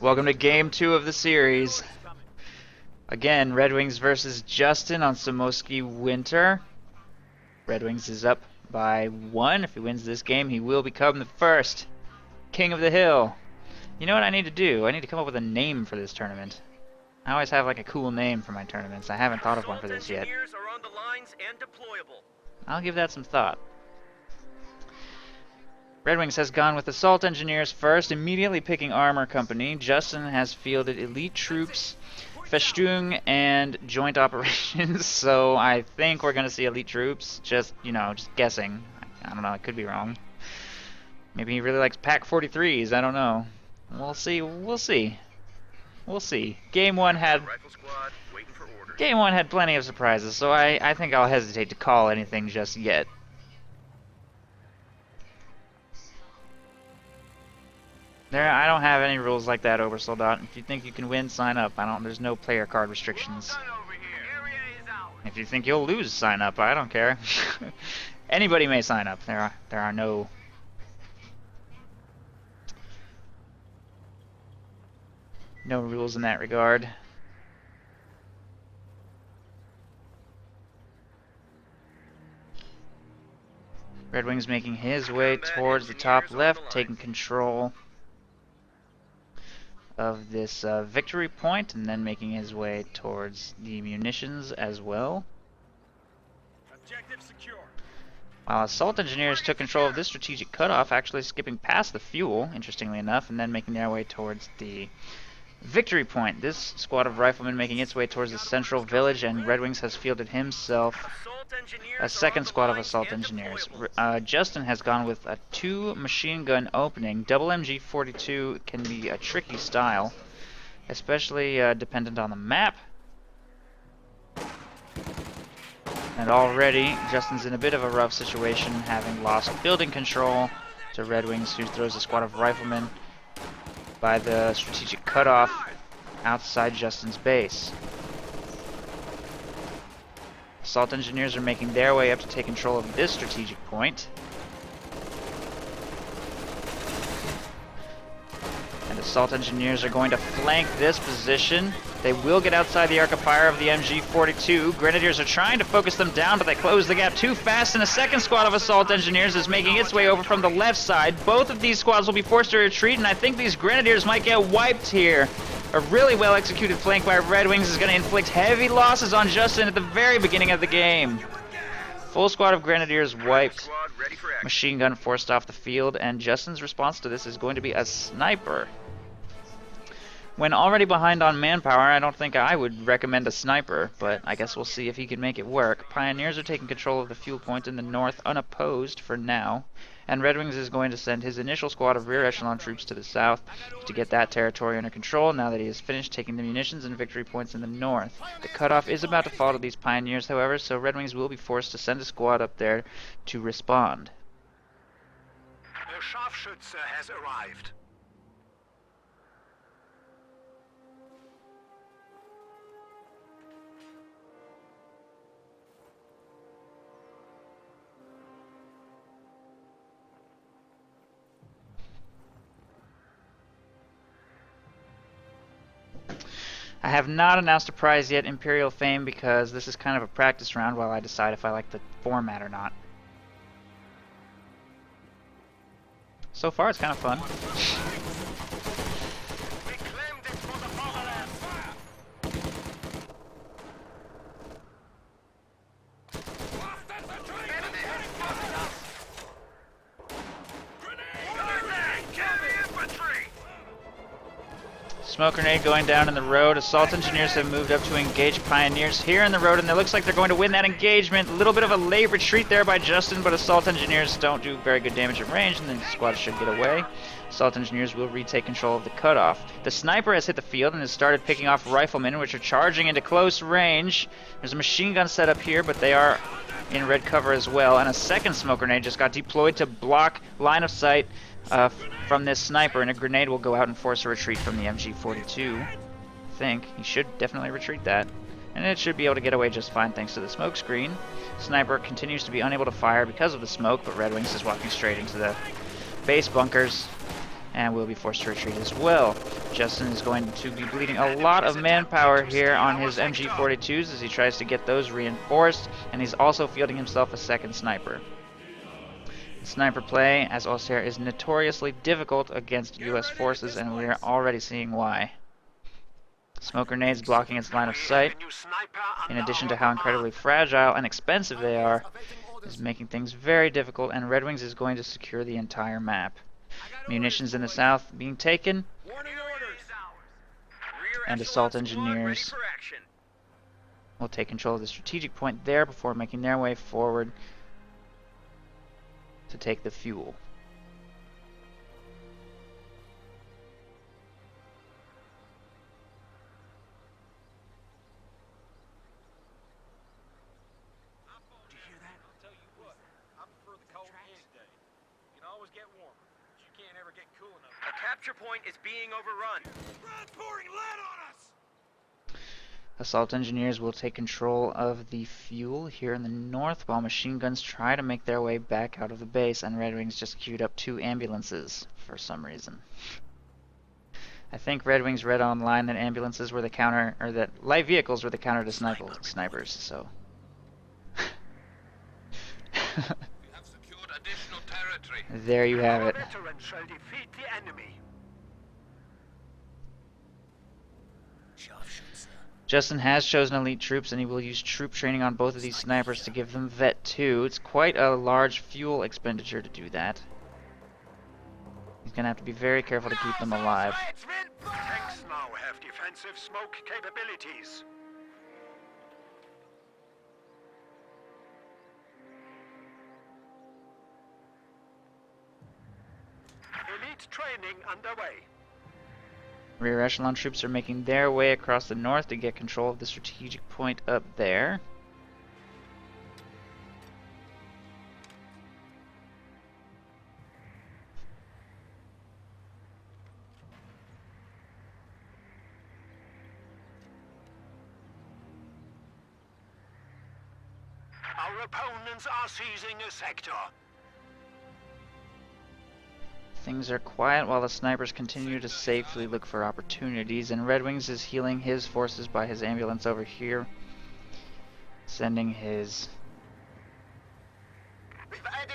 Welcome to game 2 of the series. Again, Redwings versus Justin on Samoski Winter. Redwings is up by 1. If he wins this game, he will become the first King of the Hill. You know what I need to do? I need to come up with a name for this tournament. I always have like a cool name for my tournaments. I haven't thought of one for this yet. I'll give that some thought. Redwings has gone with Assault Engineers first, immediately picking Armor Company. Justin has fielded Elite Troops, Festung, and Joint Operations, so I think we're going to see Elite Troops. Just guessing. I don't know, I could be wrong. Maybe he really likes Pack 43s, I don't know. We'll see, we'll see. We'll see. Game 1 had plenty of surprises, so I think I'll hesitate to call anything just yet. I don't have any rules like that, Obersoldat. If you think you can win, sign up. There's no player card restrictions. If you think you'll lose, sign up. I don't care. Anybody may sign up. There are no rules in that regard. Redwings making his way towards the top left, taking control of this victory point, and then making his way towards the munitions as well. Objective secure. While Assault Engineers took control of this strategic cutoff, actually skipping past the fuel, interestingly enough, and then making their way towards the victory point. This squad of riflemen making its way towards the central village, and Redwings has fielded himself a second squad of Assault Engineers. Justin has gone with a 2 machine gun opening. Double MG42 can be a tricky style, especially dependent on the map. And already, Justin's in a bit of a rough situation, having lost building control to Redwings, who throws a squad of riflemen by the strategic cutoff outside Justin's base. Assault Engineers are making their way up to take control of this strategic point. And Assault Engineers are going to flank this position. They will get outside the arc of fire of the MG42. Grenadiers are trying to focus them down, but they close the gap too fast, and a second squad of Assault Engineers is making its way over from the left side. Both of these squads will be forced to retreat, and I think these Grenadiers might get wiped here. A really well-executed flank by Redwings is going to inflict heavy losses on Justin at the very beginning of the game. Full squad of Grenadiers wiped, machine gun forced off the field, and Justin's response to this is going to be a sniper. When already behind on manpower, I don't think I would recommend a sniper, but I guess we'll see if he can make it work. Pioneers are taking control of the fuel point in the north unopposed for now, and Redwings is going to send his initial squad of rear echelon troops to the south to get that territory under control now that he has finished taking the munitions and victory points in the north. The cutoff is about to fall to these Pioneers, however, so Redwings will be forced to send a squad up there to respond. The Scharfschütze has arrived. I have not announced a prize yet, Imperial Fame, because this is kind of a practice round while I decide if I like the format or not. So far, it's kind of fun. Smoke grenade going down in the road. Assault Engineers have moved up to engage Pioneers here in the road, and it looks like they're going to win that engagement. A little bit of a late retreat there by Justin, but Assault Engineers don't do very good damage at range, and the squad should get away. Assault Engineers will retake control of the cutoff. The sniper has hit the field and has started picking off riflemen, which are charging into close range. There's a machine gun set up here, but they are in red cover as well, and a second smoke grenade just got deployed to block line of sight from this sniper, and a grenade will go out and force a retreat from the MG42. I think he should definitely retreat that, and it should be able to get away just fine thanks to the smoke screen. Sniper continues to be unable to fire because of the smoke, but Redwings is walking straight into the base bunkers and will be forced to retreat as well. Justin is going to be bleeding a lot of manpower here on his MG42s as he tries to get those reinforced, and he's also fielding himself a second sniper. Sniper play, as Oster, is notoriously difficult against US forces, and we are already seeing why. Smoke grenades blocking its line of sight, in addition to how incredibly fragile and expensive they are, is making things very difficult, and Redwings is going to secure the entire map. Munitions in the south being taken, and assault engineers will take control of the strategic point there before making their way forward to take the fuel. Do you hear that? I'll tell you what, I prefer the cold any day. You can always get warmer, but you can't ever get cool enough. A capture point is being overrun. Ground pouring lead on us! Assault engineers will take control of the fuel here in the north, while machine guns try to make their way back out of the base, and Red Wings just queued up 2 ambulances for some reason. I think Red Wings read online that ambulances were the counter, or that light vehicles were the counter to snipers, so. We have secured additional territory. There you have it. Veterans shall defeat the enemy. Justin has chosen elite troops, and he will use troop training on both of these snipers to give them Vet 2. It's quite a large fuel expenditure to do that. He's going to have to be very careful to keep them alive. Tanks now have defensive smoke capabilities. Elite training underway. Rear echelon troops are making their way across the north to get control of the strategic point up there. Our opponents are seizing a sector. Things are quiet while the snipers continue to safely look for opportunities, and Red Wings is healing his forces by his ambulance over here, sending his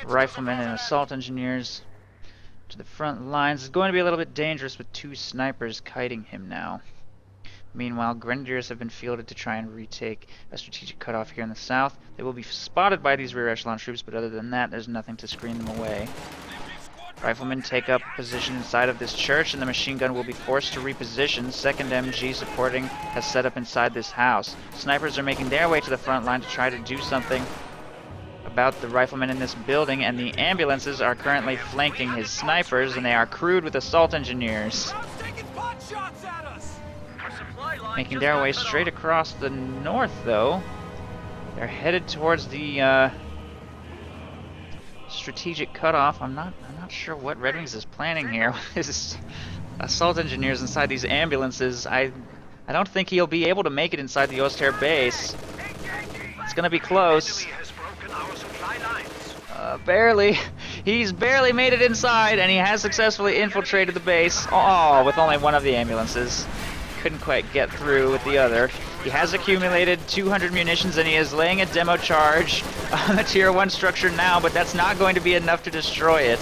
riflemen and assault engineers to the front lines. It's going to be a little bit dangerous with 2 snipers kiting him now. Meanwhile, Grenadiers have been fielded to try and retake a strategic cutoff here in the south. They will be spotted by these rear echelon troops, but other than that, there's nothing to screen them away. Riflemen take up a position inside of this church, and the machine gun will be forced to reposition. 2nd MG supporting has set up inside this house. Snipers are making their way to the front line to try to do something about the riflemen in this building, and the ambulances are currently flanking his snipers, and they are crewed with assault engineers. Making their way straight across the north, though. They're headed towards the strategic cutoff. I'm not sure what Red Wings is planning here. His assault engineers inside these ambulances. I don't think he'll be able to make it inside the Oster base. It's gonna be close. Barely. He's barely made it inside, and he has successfully infiltrated the base. Oh, with only one of the ambulances. Couldn't quite get through with the other. He has accumulated 200 munitions, and he is laying a demo charge on the Tier 1 structure now, but that's not going to be enough to destroy it.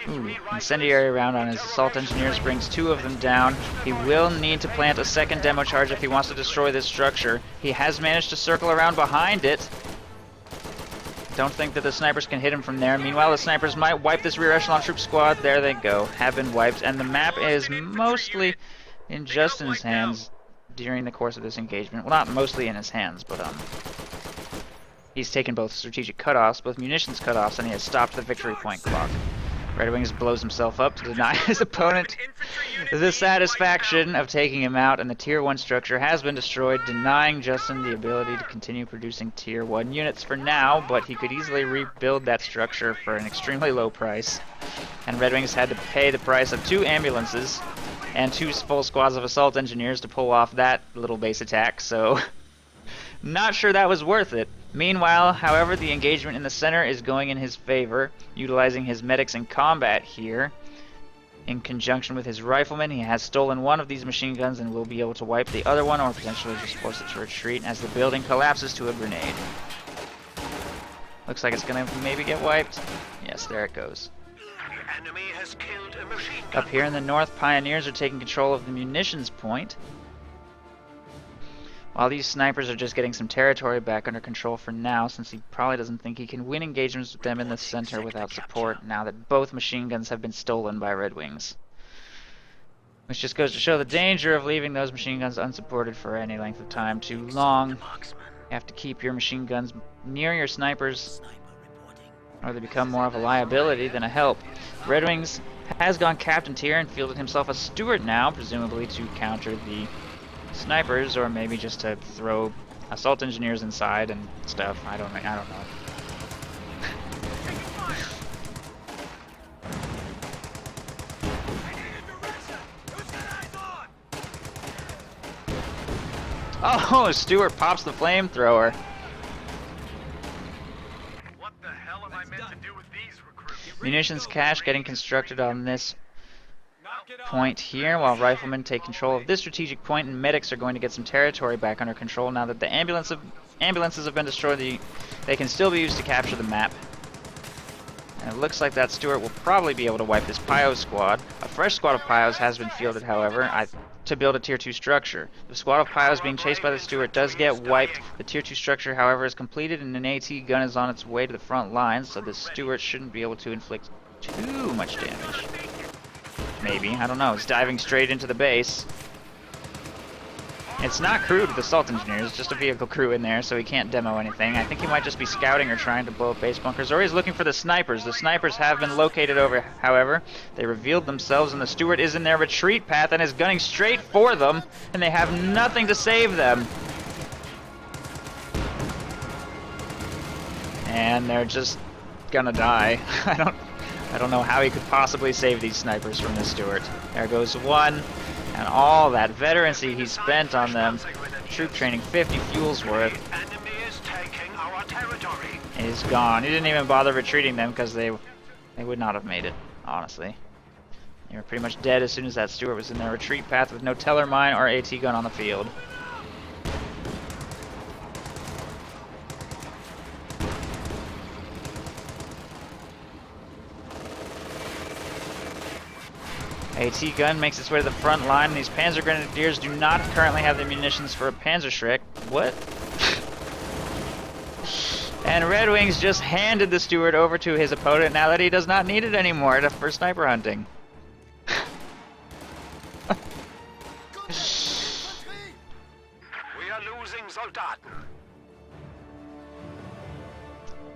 Ooh, incendiary round on his assault engineers brings 2 of them down. He will need to plant a second demo charge if he wants to destroy this structure. He has managed to circle around behind it. Don't think that the snipers can hit him from there. Meanwhile, the snipers might wipe this rear echelon troop squad. There they go. Have been wiped. And the map is mostly in Justin's hands during the course of this engagement. Well, not mostly in his hands, but he's taken both strategic cutoffs, both munitions cutoffs, and he has stopped the victory point clock. Red Wings blows himself up to deny his opponent the satisfaction of taking him out, and the Tier 1 structure has been destroyed, denying Justin the ability to continue producing Tier 1 units for now, but he could easily rebuild that structure for an extremely low price. And Red Wings had to pay the price of 2 ambulances and 2 full squads of assault engineers to pull off that little base attack, so not sure that was worth it. Meanwhile, however, the engagement in the center is going in his favor, utilizing his medics in combat here. In conjunction with his riflemen, he has stolen one of these machine guns and will be able to wipe the other one or potentially just force it to retreat as the building collapses to a grenade. Looks like it's gonna maybe get wiped. Yes, there it goes. The enemy has killed a machine gun. Up here in the north, Pioneers are taking control of the munitions point, while these snipers are just getting some territory back under control for now, since he probably doesn't think he can win engagements with them in the center without support, now that both machine guns have been stolen by Redwings. Which just goes to show the danger of leaving those machine guns unsupported for any length of time too long. You have to keep your machine guns near your snipers, or they become more of a liability than a help. Redwings has gone captain tier and fielded himself a Stuart now, presumably to counter the snipers, or maybe just to throw assault engineers inside and stuff. I don't know. Oh, Stuart pops the flamethrower. What the hell am I meant to do with these recruits? Munitions cache getting constructed on this point here, while riflemen take control of this strategic point, and medics are going to get some territory back under control now that the ambulances have been destroyed. They can still be used to capture the map. And it looks like that Stuart will probably be able to wipe this Pio squad. A fresh squad of Pios has been fielded, however, to build a Tier 2 structure. The squad of Pios being chased by the Stuart does get wiped. The Tier 2 structure, however, is completed, and an AT gun is on its way to the front lines, so the Stuart shouldn't be able to inflict too much damage. Maybe, I don't know. It's diving straight into the base. It's not crewed with assault engineers, it's just a vehicle crew in there, so he can't demo anything. I think he might just be scouting or trying to blow up base bunkers, or he's looking for the snipers. The snipers have been located over, however. They revealed themselves, and the Stuart is in their retreat path and is gunning straight for them, and they have nothing to save them. And they're just gonna die. I don't know how he could possibly save these snipers from this Stuart. There goes one. And all that veterancy he spent on them, troop training 50 fuels worth, is gone. He didn't even bother retreating them because they would not have made it, honestly. They were pretty much dead as soon as that Stuart was in their retreat path with no teller mine or AT gun on the field. AT gun makes its way to the front line, and these Panzer Grenadiers do not currently have the munitions for a Panzerschreck. What? And Redwings just handed the Stuart over to his opponent now that he does not need it anymore for sniper hunting. We are losing Soldaten.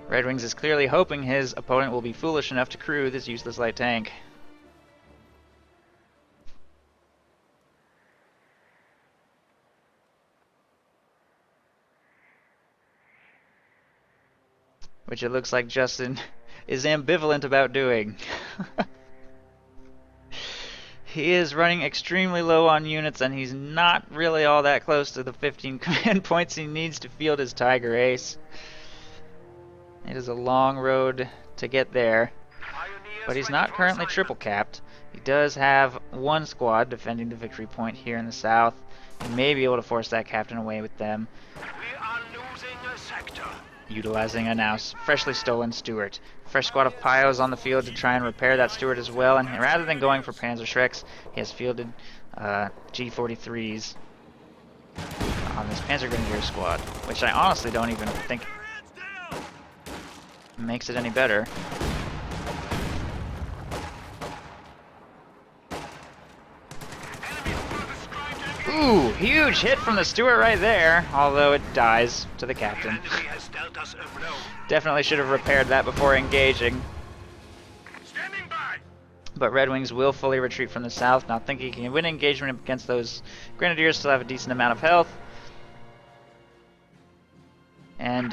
Redwings is clearly hoping his opponent will be foolish enough to crew this useless light tank. Which it looks like Justin is ambivalent about doing. He is running extremely low on units, and he's not really all that close to the 15 command points he needs to field his Tiger Ace. It is a long road to get there, but he's not currently triple capped. He does have one squad defending the victory point here in the south. He may be able to force that captain away with them, We are losing a sector. utilizing a now freshly stolen Stuart. Fresh squad of Pios on the field to try and repair that Stuart as well, and rather than going for Panzerschrecks, he has fielded G43s on this Panzer Grenadier squad, which I honestly don't even think makes it any better. Ooh, huge hit from the Stuart right there, although it dies to the captain. Enemy has dealt us a blow. Definitely should have repaired that before engaging. Standing by. But Redwings will fully retreat from the south. Now think he can win engagement against those Grenadiers, still have a decent amount of health. And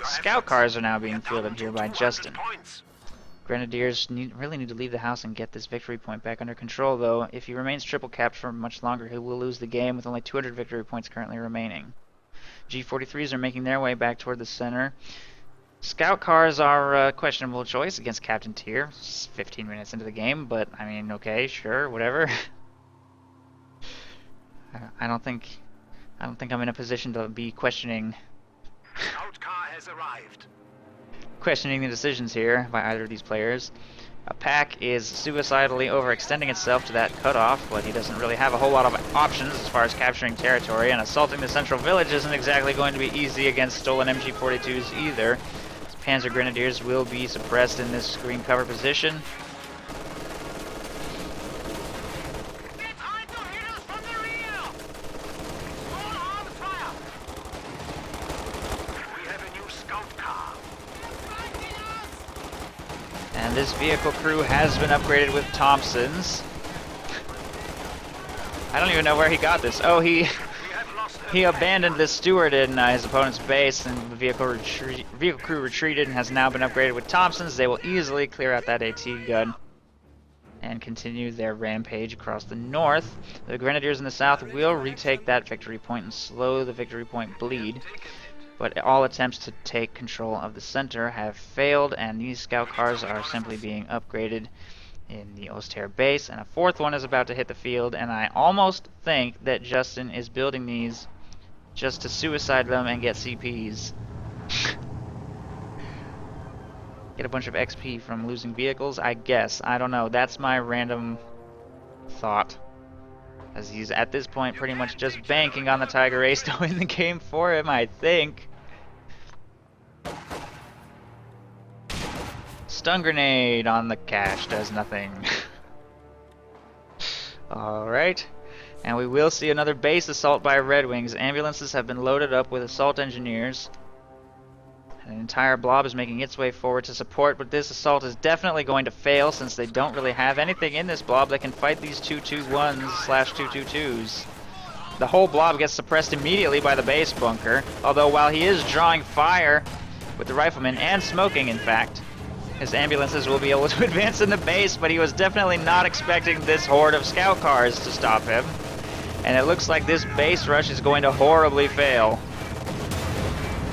scout cars are now being fielded here by Justin. Grenadiers really need to leave the house and get this victory point back under control, though. If he remains triple capped for much longer, he will lose the game with only 200 victory points currently remaining. G43s are making their way back toward the center. Scout cars are a questionable choice against Captain Tier. It's 15 minutes into the game, but I mean, okay, sure, whatever. I don't think I'm in a position to be questioning Scout car has arrived. the decisions here by either of these players. A pack is suicidally overextending itself to that cutoff, but he doesn't really have a whole lot of options as far as capturing territory, and assaulting the central village isn't exactly going to be easy against stolen MG42s either. Panzer Grenadiers will be suppressed in this screen cover position. Get behind your heroes from the rear! All arms fire! We have a new scout car. And this vehicle crew has been upgraded with Thompsons. I don't even know where he got this. Oh, he abandoned the steward in his opponent's base, and the vehicle crew retreated and has now been upgraded with Thompsons. They will easily clear out that AT gun and continue their rampage across the north. The Grenadiers in the south will retake that victory point and slow the victory point bleed. But all attempts to take control of the center have failed, and these scout cars are simply being upgraded in the Oster base, and a fourth one is about to hit the field, and I almost think that Justin is building these just to suicide them and get CPs. Get a bunch of XP from losing vehicles, I guess. I don't know. That's my random thought. As he's at this point pretty much just banking on the Tiger Ace to win the game for him, I think. Stun grenade on the cache does nothing. Alright. And we will see another base assault by Redwings. Ambulances have been loaded up with assault engineers. An entire blob is making its way forward to support, but this assault is definitely going to fail since they don't really have anything in this blob that can fight these 221s/222s. The whole blob gets suppressed immediately by the base bunker, although while he is drawing fire with the riflemen, and smoking in fact, his ambulances will be able to advance in the base, but he was definitely not expecting this horde of scout cars to stop him. And it looks like this base rush is going to horribly fail.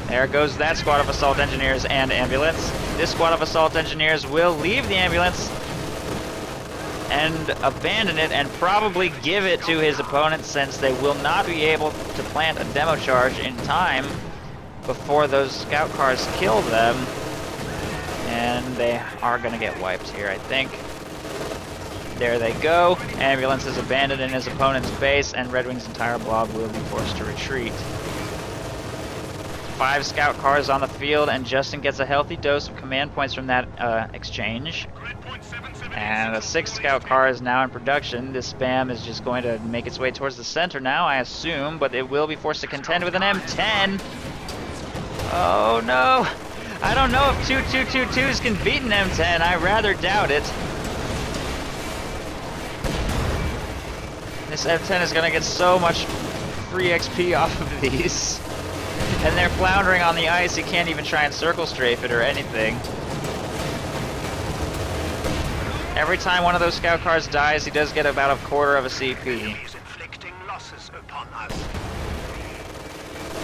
There goes that squad of assault engineers and ambulance. This squad of assault engineers will leave the ambulance and abandon it and probably give it to his opponent, since they will not be able to plant a demo charge in time before those scout cars kill them. And they are going to get wiped here, I think. There they go. Ambulance is abandoned in his opponent's base, and Redwing's entire blob will be forced to retreat. 5 scout cars on the field, and Justin gets a healthy dose of command points from that exchange. And a 6th scout car is now in production. This spam is just going to make its way towards the center now, I assume, but it will be forced to contend with an M10. Oh no! I don't know if 2222s can beat an M10. I rather doubt it. This M10 is going to get so much free XP off of these. And they're floundering on the ice. He can't even try and circle strafe it or anything. Every time one of those scout cars dies, he does get about a quarter of a CP.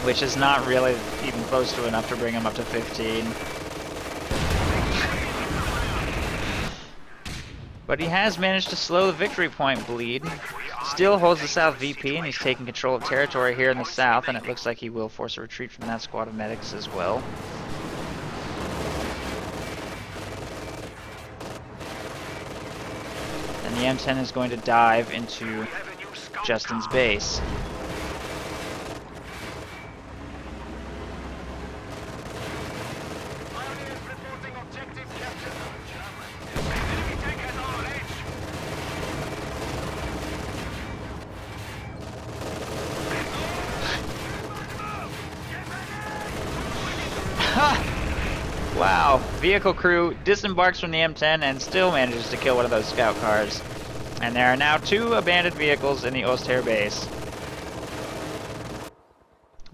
Which is not really even close to enough to bring him up to 15. But he has managed to slow the victory point bleed. Still holds the South VP, and he's taking control of territory here in the South, and it looks like he will force a retreat from that squad of medics as well. And the M10 is going to dive into Justin's base. Wow, vehicle crew disembarks from the M10 and still manages to kill one of those scout cars. And there are now 2 abandoned vehicles in the Oster base.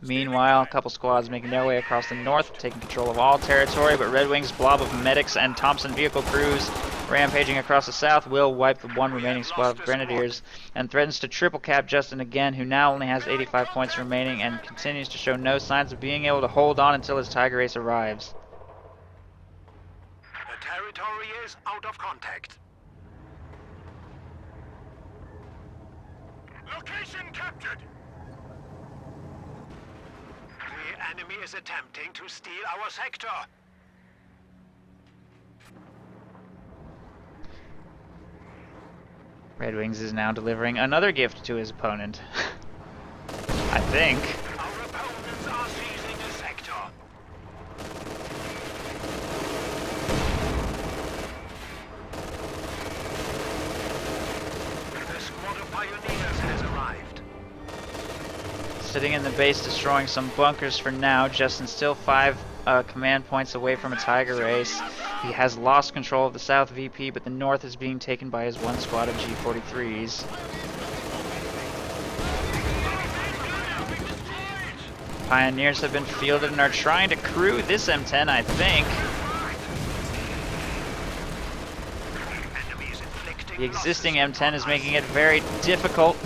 Meanwhile, a couple squads making their way across the north, taking control of all territory, but Redwing's blob of medics and Thompson vehicle crews Rampaging across the south will wipe the one remaining squad of Grenadiers and threatens to triple cap Justin again, who now only has 85 points remaining and continues to show no signs of being able to hold on until his Tiger Ace arrives. The territory is out of contact. Location captured! The enemy is attempting to steal our sector. Redwings is now delivering another gift to his opponent. I think. Our opponents are seizing a sector. The squad of pioneers has arrived. Sitting in the base destroying some bunkers for now. Justin's still 5 command points away from a Tiger Ace. He has lost control of the South VP, but the North is being taken by his one squad of G43s. Pioneers have been fielded and are trying to crew this M10, I think. The existing M10 is making it very difficult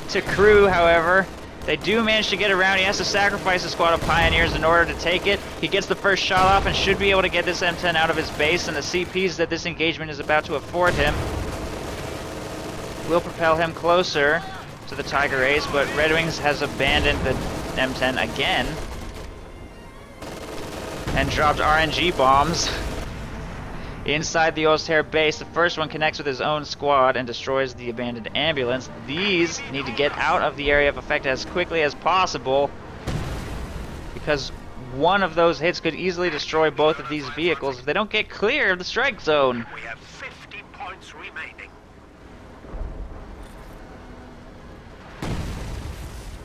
to crew, however. They do manage to get around. He has to sacrifice a squad of Pioneers in order to take it. He gets the first shot off and should be able to get this M10 out of his base, and the CPs that this engagement is about to afford him will propel him closer to the Tiger Ace, but Redwings has abandoned the M10 again and dropped RNG bombs inside the Oster base. The first one connects with his own squad and destroys the abandoned ambulance. These need to get out of the area of effect as quickly as possible, because one of those hits could easily destroy both of these vehicles if they don't get clear of the strike zone. We have 50 points remaining.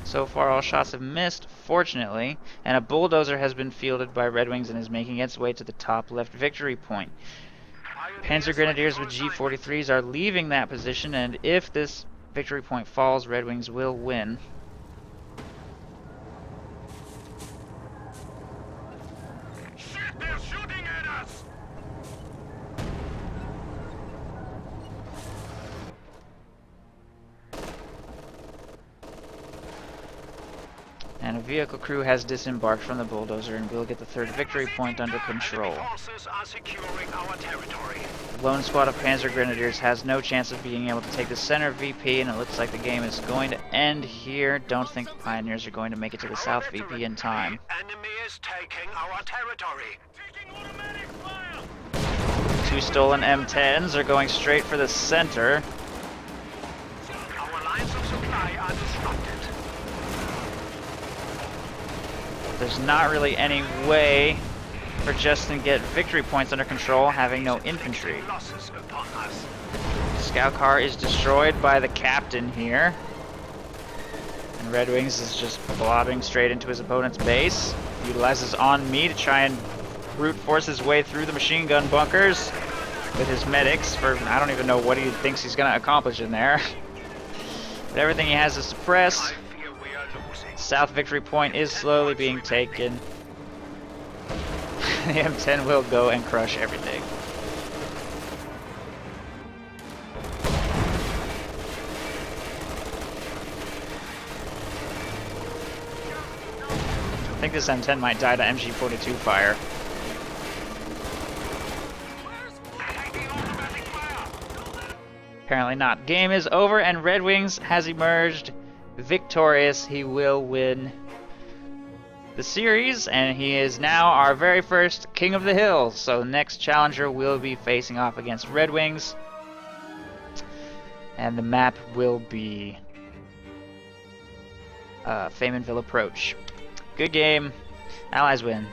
So far all shots have missed, fortunately, and a bulldozer has been fielded by Redwings and is making its way to the top left victory point. Panzer Grenadiers with G43s are leaving that position, and if this victory point falls, Redwings will win. Shit, they're shooting at us! And a vehicle crew has disembarked from the bulldozer and will get the third victory point under control. Enemy forces are securing our territory. The lone squad of Panzer Grenadiers has no chance of being able to take the center VP, and it looks like the game is going to end here. Don't think the Pioneers are going to make it to the South VP in time. The enemy is taking our territory. Taking automatic fire! 2 stolen M10s are going straight for the center. Our lines of supply are disrupted. There's not really any way for Justin to get victory points under control, having no infantry. Losses upon us. Scout car is destroyed by the captain here. And Redwings is just blobbing straight into his opponent's base. Utilizes on me to try and brute force his way through the machine gun bunkers with his medics for, I don't even know what he thinks he's going to accomplish in there. But everything he has is suppressed. I fear we are losing. South victory point is slowly being taken. The M10 will go and crush everything. I think this M10 might die to MG42 fire. Taking automatic fire! Apparently not. Game is over and Redwings has emerged victorious. He will win the series, and he is now our very first King of the Hill. So the next challenger will be facing off against Redwings, and the map will be Faymanville Approach. Good game. Allies win.